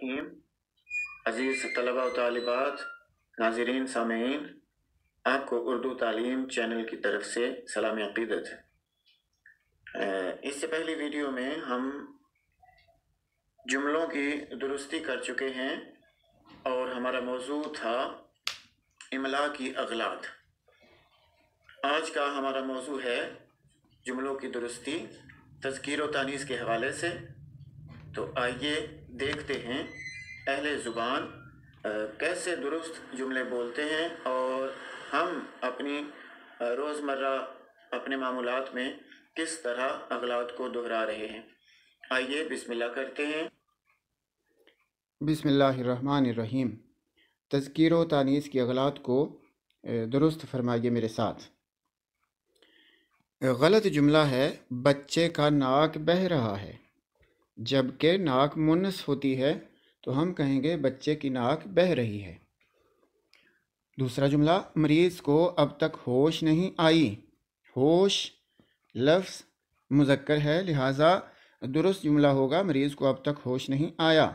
रहीम। अज़ीज़ तलबा व तालिबात, नाज़रीन, सामीन, आपको उर्दू तालीम चैनल की तरफ से सलाम अक़ीदत है। इससे पहली वीडियो में हम जुमलों की दुरुस्ती कर चुके हैं और हमारा मौजू था इमला की अगलात। आज का हमारा मौजू है जुमलों की दुरुस्ती तज़कीर व तानीस के हवाले से। तो आइए देखते हैं अहले ज़ुबान कैसे दुरुस्त जुमले बोलते हैं और हम अपनी रोज़मर्रा अपने मामूलात में किस तरह अगलात को दोहरा रहे हैं। आइए बिस्मिल्लाह करते हैं। बिस्मिल्लाहिर्रहमानिर्रहीम। तज़कीर व तानीस की अगलात को दुरुस्त फरमाइए मेरे साथ। गलत जुमला है बच्चे का नाक बह रहा है। जबकि नाक मुन्नस होती है तो हम कहेंगे बच्चे की नाक बह रही है। दूसरा जुमला, मरीज़ को अब तक होश नहीं आई। होश लफ्ज़ मुज़क्कर है, लिहाजा दुरुस्त जुमला होगा मरीज़ को अब तक होश नहीं आया।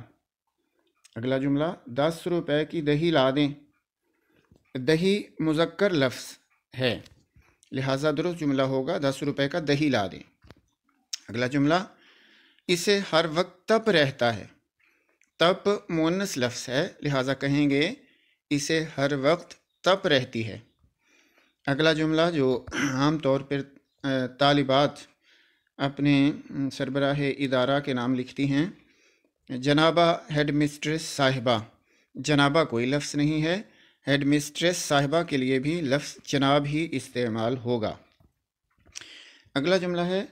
अगला जुमला, 10 रुपए की दही ला दें। दही मुज़क्कर लफ्ज़ है, लिहाजा दुरुस्त जुमला होगा 10 रुपए का दही ला दें। अगला जुमला, इसे हर वक्त तप रहता है। तप मुअन्नस लफ्ज़ है, लिहाजा कहेंगे इसे हर वक्त तप रहती है। अगला जुमला जो आम तौर पर तालिबात अपने सरबराह इदारा के नाम लिखती हैं, जनाबा हेड मिस्ट्रेस साहिबा। जनाबा कोई लफ्ज़ नहीं है, हेड मिस्ट्रेस साहिबा के लिए भी लफ्ज़ जनाब ही इस्तेमाल होगा। अगला जुमला है,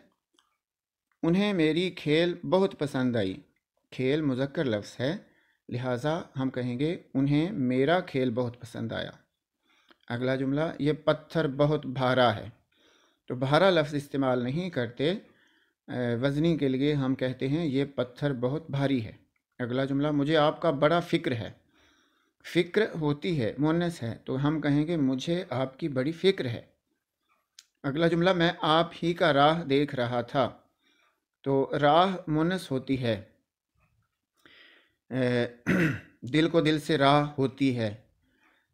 उन्हें मेरी खेल बहुत पसंद आई। खेल मुज़क्कर लफ्ज़ है, लिहाजा हम कहेंगे उन्हें मेरा खेल बहुत पसंद आया। अगला जुमला, ये पत्थर बहुत भारा है। तो भारा लफ्ज़ इस्तेमाल नहीं करते, वज़नी के लिए हम कहते हैं ये पत्थर बहुत भारी है। अगला जुमला, मुझे आपका बड़ा फ़िक्र है। फ़िक्र होती है, मुअन्नस है, तो हम कहेंगे मुझे आपकी बड़ी फ़िक्र है। अगला जुमला, मैं आप ही का राह देख रहा था। तो राह मुअन्नस होती है, दिल को दिल से राह होती है,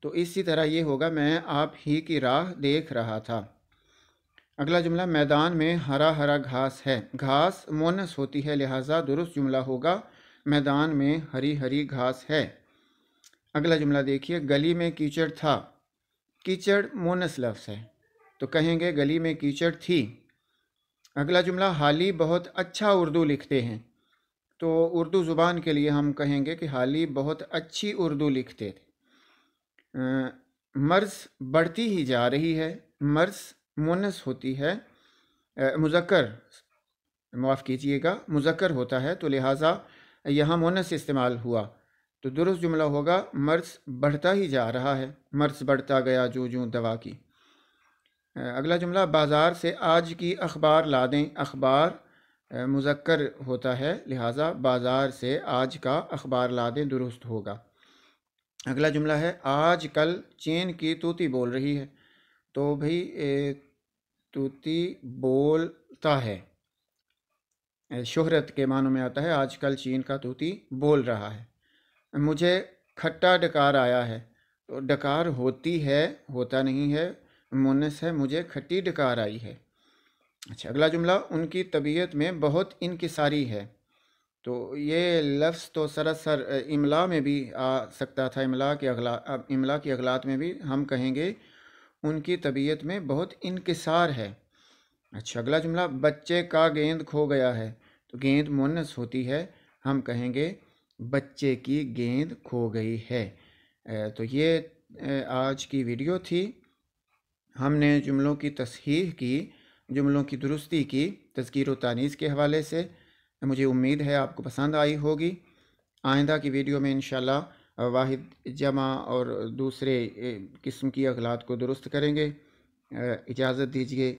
तो इसी तरह ये होगा मैं आप ही की राह देख रहा था। अगला जुमला, मैदान में हरा हरा घास है। घास मुअन्नस होती है, लिहाजा दुरुस्त जुमला होगा मैदान में हरी हरी घास है। अगला जुमला देखिए, गली में कीचड़ था। कीचड़ मुअन्नस लफ्ज़ है, तो कहेंगे गली में कीचड़ थी। अगला जुमला, हाली बहुत अच्छा उर्दू लिखते हैं। तो उर्दू ज़ुबान के लिए हम कहेंगे कि हाली बहुत अच्छी उर्दू लिखते थे। मर्ज़ बढ़ती ही जा रही है। मर्ज़ मुअन्नस होती है, मुज़क्कर माफ़ कीजिएगा मुज़क्कर होता है, तो लिहाजा यहाँ मुअन्नस इस्तेमाल हुआ। तो दुरुस्त जुमला होगा मर्ज़ बढ़ता ही जा रहा है। मर्ज़ बढ़ता गया जूं जूं दवा की। अगला जुमला, बाज़ार से आज की अखबार ला दें। अखबार मुज़क्कर होता है, लिहाजा बाज़ार से आज का अखबार ला दें दुरुस्त होगा। अगला जुमला है, आज कल चीन की तूती बोल रही है। तो भाई तूती बोलता है, शोहरत के मानों में आता है। आजकल चीन का तूती बोल रहा है। मुझे खट्टा डकार आया है। तो डकार होती है, होता नहीं है, मुअन्नस है, मुझे खट्टी डकार आई है। अच्छा, अगला जुमला, उनकी तबीयत में बहुत इनकिसारी है। तो ये लफ्ज़ तो सरासर इमला में भी आ सकता था। इमला की अगलात में भी हम कहेंगे उनकी तबीयत में बहुत इनकिसार है। अच्छा, अगला जुमला, बच्चे का गेंद खो गया है। तो गेंद मुअन्नस होती है, हम कहेंगे बच्चे की गेंद खो गई है। तो ये आज की वीडियो थी। हमने जुमलों की तस्हीह की, जुमलों की दुरुस्ती की तज़कीर व तानीस के हवाले से। मुझे उम्मीद है आपको पसंद आई होगी। आइंदा की वीडियो में इंशाल्लाह वाहिद, जमा और दूसरे किस्म की अगलात को दुरुस्त करेंगे। इजाज़त दीजिए।